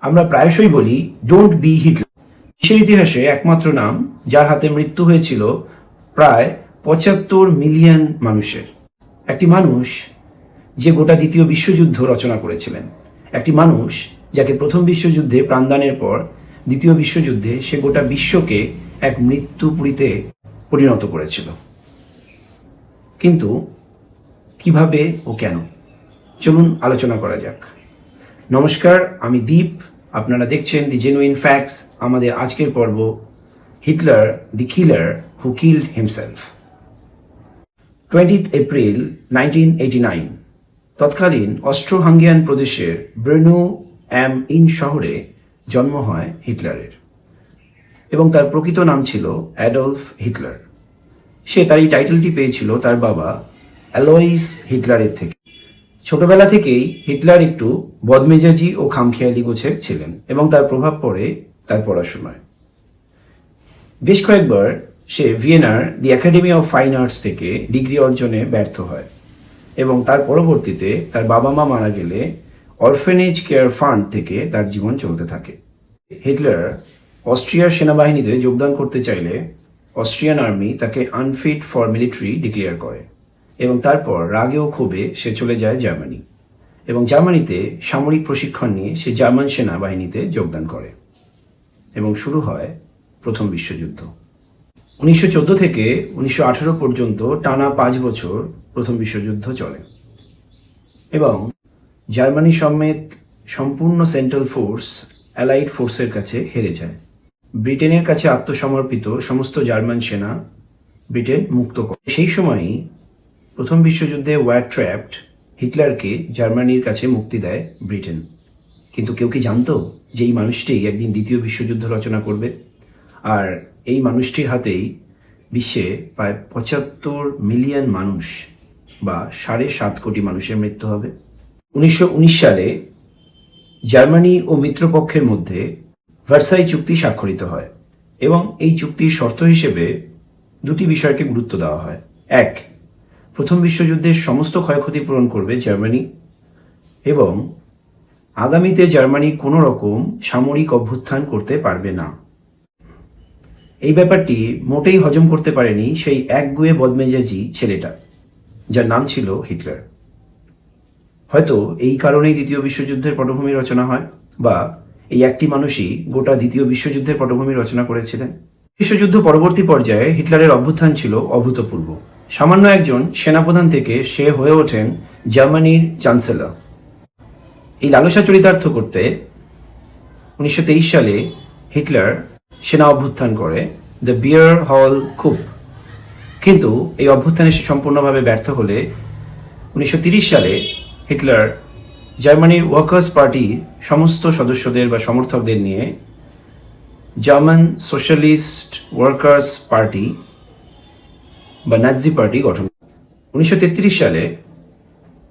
আমরা প্রায়শই বলি ডোন্ট বি হিটলার। বিশ্বের ইতিহাসে একমাত্র নাম যার হাতে মৃত্যু হয়েছিল প্রায় ৭৫ মিলিয়ন মানুষের। একটি মানুষ যে গোটা দ্বিতীয় বিশ্বযুদ্ধ রচনা করেছিলেন, একটি মানুষ যাকে প্রথম বিশ্বযুদ্ধে প্রাণদানের পর দ্বিতীয় বিশ্বযুদ্ধে সে গোটা বিশ্বকে এক মৃত্যুপুরীতে পরিণত করেছিল। কিন্তু কিভাবে ও কেন, চলুন আলোচনা করা যাক। নমস্কার, আমি দীপ। আপনারা দেখছেন দি জেনুইন ফ্যাক্টস। আমাদের আজকের পর্ব, হিটলার দি কিলার হু কিল্ড হিমসেলফ। 20 এপ্রিল 1989 তৎকালীন অস্ট্রো হাঙ্গেরিয়ান প্রদেশের ব্রেনো অ্যাম ইন শহরে জন্ম হয় হিটলারের, এবং তার প্রকৃত নাম ছিল অ্যাডলফ হিটলার। সে তার এই টাইটেলটি পেয়েছিল তার বাবা অ্যালোইস হিটলারের থেকে। ছোটবেলা থেকেই হিটলার একটু বদমেজাজি ও খামখেয়ালি গোছের ছিলেন, এবং তার প্রভাব পড়ে তার পড়াশোনায়। বেশ কয়েকবার সে ভিয়েনার the academy of fine arts থেকে ডিগ্রি অর্জনে ব্যর্থ হয়, এবং তার পরবর্তীতে তার বাবা মা মারা গেলে অরফেনেজ কেয়ার ফান্ড থেকে তার জীবন চলতে থাকে। হিটলার অস্ট্রিয়ার সেনাবাহিনীতে যোগদান করতে চাইলে অস্ট্রিয়ান আর্মি তাকে আনফিট ফর মিলিটারি ডিক্লেয়ার করে, এবং তারপর রাগে ও ক্ষোভে সে চলে যায় জার্মানি, এবং জার্মানিতে সামরিক প্রশিক্ষণ নিয়ে সে জার্মান সেনাবাহিনীতে যোগদান করে, এবং শুরু হয় প্রথম বিশ্বযুদ্ধ। 1914 থেকে 1918 পর্যন্ত টানা 5 বছর প্রথম বিশ্বযুদ্ধ চলে, এবং জার্মানি সমেত সম্পূর্ণ সেন্ট্রাল ফোর্স অ্যালাইড ফোর্সের কাছে হেরে যায়। ব্রিটেনের কাছে আত্মসমর্পিত সমস্ত জার্মান সেনা ব্রিটেন মুক্ত করে। সেই সময়ই প্রথম বিশ্বযুদ্ধে ওয়ার ট্র্যাপড হিটলারকে জার্মানির কাছে মুক্তি দেয় ব্রিটেন। কিন্তু কেউ কি জানতো যে এই মানুষটি একদিন দ্বিতীয় বিশ্বযুদ্ধ রচনা করবে, আর এই মানুষটির হাতেই বিশ্বে প্রায় ৭৫ মিলিয়ন মানুষ বা 7.5 কোটি মানুষের মৃত্যু হবে। 1919 সালে জার্মানি ও মিত্রপক্ষের মধ্যে ভার্সাই চুক্তি স্বাক্ষরিত হয়, এবং এই চুক্তির শর্ত হিসেবে দুটি বিষয়কে গুরুত্ব দেওয়া হয়। এক, প্রথম বিশ্বযুদ্ধের সমস্ত ক্ষয়ক্ষতি পূরণ করবে জার্মানি, এবং আগামীতে জার্মানি কোনো রকম সামরিক অভ্যুত্থান করতে পারবে না। এই ব্যাপারটি মোটেই হজম করতে পারেনি সেই একগুঁয়ে বদমেজাজি ছেলেটা, যার নাম ছিল হিটলার। হয়তো এই কারণেই দ্বিতীয় বিশ্বযুদ্ধের পটভূমি রচনা হয়, বা এই একটি মানুষই গোটা দ্বিতীয় বিশ্বযুদ্ধের পটভূমি রচনা করেছিলেন। বিশ্বযুদ্ধ পরবর্তী পর্যায়ে হিটলারের অভ্যুত্থান ছিল অভূতপূর্ব। সামান্য একজন সেনাপ্রধান থেকে সে হয়ে ওঠেন জার্মানির চ্যান্সেলর। এই লালসা চরিতার্থ করতে 1923 সালে হিটলার সেনা অভ্যুত্থান করে দ্য বিয়ার হল কুপ। কিন্তু এই অভ্যুত্থানে সে সম্পূর্ণভাবে ব্যর্থ হলে 1930 সালে হিটলার জার্মানির ওয়ার্কার্স পার্টির সমস্ত সদস্যদের বা সমর্থকদের নিয়ে জার্মান সোশ্যালিস্ট ওয়ার্কার্স পার্টি বা নাৎজি পার্টি গঠন। 1933 সালে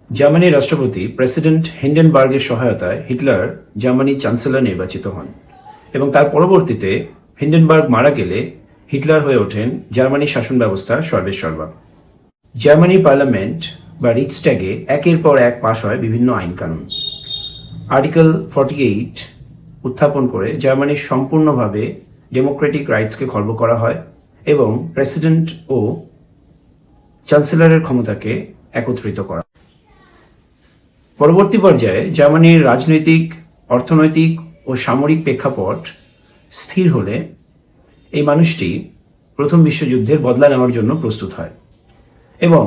জার্মানির রাষ্ট্রপতি প্রেসিডেন্ট হিন্ডেনবার্গের সহায়তায় হিটলার জার্মানির চ্যান্সেলর নির্বাচিত হন, এবং তার পরবর্তীতে হিন্ডেনবার্গ মারা গেলে হিটলার হয়ে ওঠেন জার্মানির শাসন ব্যবস্থার সর্বেসর্বা। জার্মানির পার্লামেন্ট বা রিক্সট্যাগে একের পর এক পাশ হয় বিভিন্ন আইন কানুন। আর্টিকেল 48 উত্থাপন করে জার্মানির সম্পূর্ণভাবে ডেমোক্রেটিক রাইটসকে খর্ব করা হয়, এবং প্রেসিডেন্ট ও চ্যান্সেলরের ক্ষমতাকে একত্রিত করা। পরবর্তী পর্যায়ে জার্মানির রাজনৈতিক, অর্থনৈতিক ও সামরিক প্রেক্ষাপট স্থির হলে এই মানুষটি প্রথম বিশ্বযুদ্ধের বদলা নেওয়ার জন্য প্রস্তুত হয়, এবং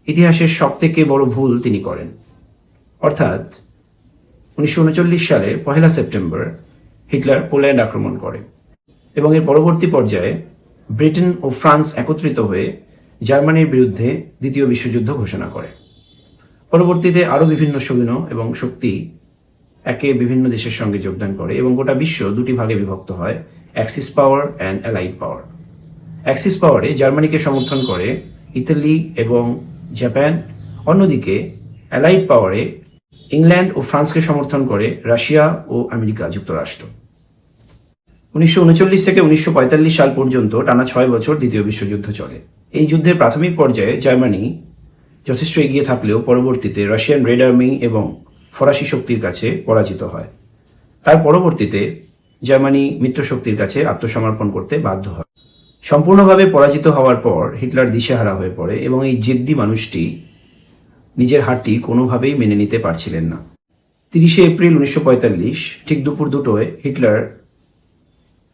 ইতিহাসের সবথেকে বড় ভুল তিনি করেন। অর্থাৎ 1939 সালের 1 সেপ্টেম্বর হিটলার পোল্যান্ড আক্রমণ করে, এবং এর পরবর্তী পর্যায়ে ব্রিটেন ও ফ্রান্স একত্রিত হয়ে জার্মানির বিরুদ্ধে দ্বিতীয় বিশ্বযুদ্ধ ঘোষণা করে। পরবর্তীতে আরও বিভিন্ন সৈন্য এবং শক্তি একে বিভিন্ন দেশের সঙ্গে যোগদান করে, এবং গোটা বিশ্ব দুটি ভাগে বিভক্ত হয়, Axis power and allied power. Axis পাওয়ারে জার্মানিকে সমর্থন করে ইতালি এবং জাপান, অন্যদিকে অ্যালাইড পাওয়ারে ইংল্যান্ড ও ফ্রান্সকে সমর্থন করে রাশিয়া ও আমেরিকা যুক্তরাষ্ট্র। 1939 থেকে 1945 সাল পর্যন্ত টানা 6 বছর দ্বিতীয় বিশ্বযুদ্ধ চলে। এই যুদ্ধের প্রাথমিক পর্যায়ে জার্মানি যথেষ্ট এগিয়ে থাকলেও পরবর্তীতে রাশিয়ান রেড আর্মি এবং ফরাসি শক্তির কাছে পরাজিত হয়। তার পরবর্তীতে জার্মানি মিত্রশক্তির কাছে আত্মসমর্পণ করতে বাধ্য হয়। সম্পূর্ণভাবে পরাজিত হওয়ার পর হিটলার দিশেহারা হয়ে পড়ে এবং এই জেদ্দি মানুষটি নিজের হারটি কোনোভাবেই মেনে নিতে পারছিলেন না। 30শে এপ্রিল 1945 ঠিক দুপুর 2টোয় হিটলার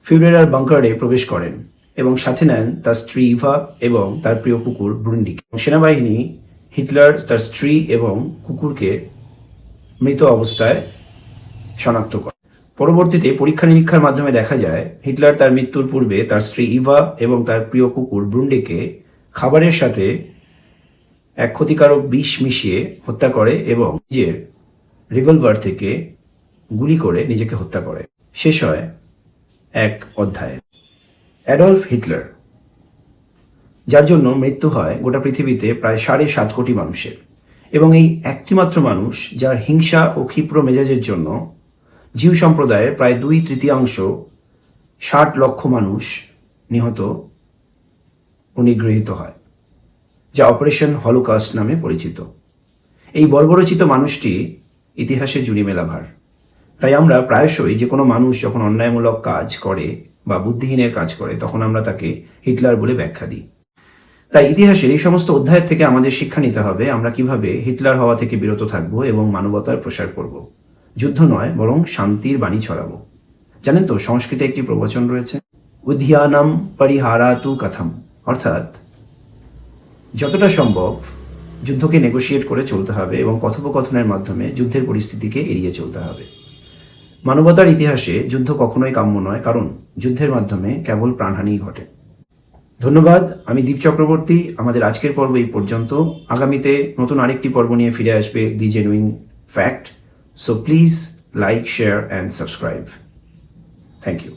ফিউরেরার বাংকারে প্রবেশ করেন এবং সাথে নেন তার স্ত্রী ইভা এবং তার প্রিয় কুকুর ব্রুন্ডিকে। সেনাবাহিনী হিটলার, তার স্ত্রী এবং কুকুরকে মৃত অবস্থায় শনাক্ত করে। পরবর্তীতে পরীক্ষা নিরীক্ষার মাধ্যমে দেখা যায় হিটলার তার মৃত্যুর পূর্বে তার স্ত্রী ইভা এবং তার প্রিয় কুকুর ব্রুন্ডিকে খাবারের সাথে এক ক্ষতিকারক বিষ মিশিয়ে হত্যা করে এবং নিজের রিভলভার থেকে গুলি করে নিজেকে হত্যা করে। শেষ হয় এক অধ্যায়ে। অ্যাডলফ হিটলার, যার জন্য মৃত্যু হয় গোটা পৃথিবীতে প্রায় 7.5 কোটি মানুষের, এবং এই একটিমাত্র মানুষ যার হিংসা ও ক্ষিপ্র মেজাজের জন্য জিউ সম্প্রদায়ের প্রায় 2/3 60 লক্ষ মানুষ নিহত ও নিগৃহীত হয়, যা অপারেশন হলোকাস্ট নামে পরিচিত। এই বর্বরচিত মানুষটি ইতিহাসে জুড়ি মেলা ভার। তাই আমরা প্রায়শই যে কোনো মানুষ যখন অন্যায়মূলক কাজ করে বা বুদ্ধিহীনের কাজ করে তখন আমরা তাকে হিটলার বলে ব্যাখ্যা দিই। তাই ইতিহাসের এই সমস্ত অধ্যায়ের থেকে আমাদের শিক্ষা নিতে হবে আমরা কিভাবে হিটলার হওয়া থেকে বিরত থাকব এবং মানবতার প্রসার করব। যুদ্ধ নয়, বরং শান্তির বাণী ছড়াবো। জানেন তো, সংস্কৃতে একটি প্রবচন রয়েছে, উদ্যানম পরিহারাতু কথম, অর্থাৎ যতটা সম্ভব যুদ্ধকে নেগোশিয়েট করে চলতে হবে এবং কথোপকথনের মাধ্যমে যুদ্ধের পরিস্থিতিকে এড়িয়ে চলতে হবে। মানবতার ইতিহাসে যুদ্ধ কখনোই কাম্য নয়, কারণ যুদ্ধের মাধ্যমে কেবল প্রাণহানিই ঘটে। ধন্যবাদ। আমি দীপ চক্রবর্তী। আমাদের আজকের পর্ব এই পর্যন্ত। আগামীতে নতুন আরেকটি পর্ব নিয়ে ফিরে আসবে the genuine fact. So please like, share and subscribe. Thank you.